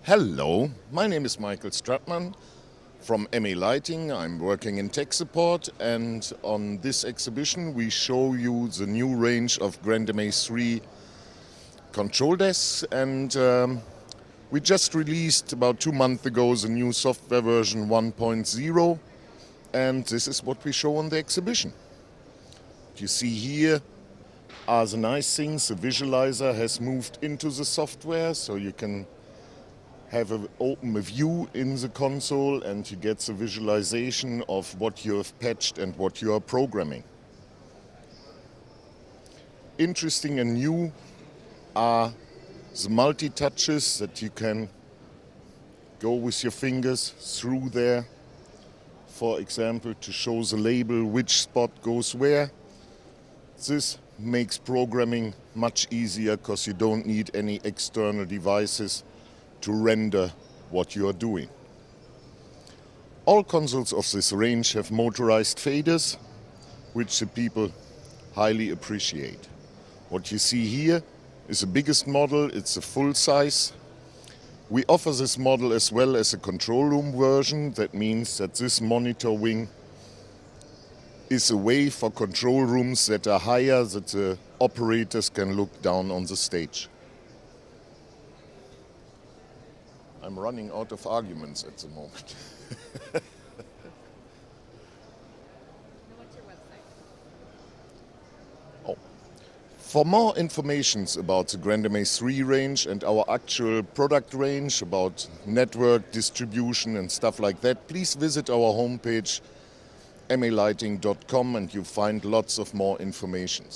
Hello, my name is Michael Stratman from MA Lighting. I'm working in tech support, and on this exhibition we show you the new range of grandMA3 control desks, and we just released about 2 months ago the new software version 1.0, and this is what we show on the exhibition. What you see here are the nice things. The visualizer has moved into the software, so you can have open a view in the console and you get the visualization of what you have patched and what you are programming. Interesting and new are the multi-touches that you can go with your fingers through there. For example, to show the label which spot goes where. This makes programming much easier because you don't need any external devices to render what you are doing. All consoles of this range have motorized faders, which the people highly appreciate. What you see here is the biggest model. It's a full size. We offer this model as well as a control room version. That means that this monitor wing is a way for control rooms that are higher, that the operators can look down on the stage. I'm running out of arguments at the moment. What's your website? Oh. For more information about the grandMA3 range and our actual product range, about network distribution and stuff like that, please visit our homepage, malighting.com, and you'll find lots of more information.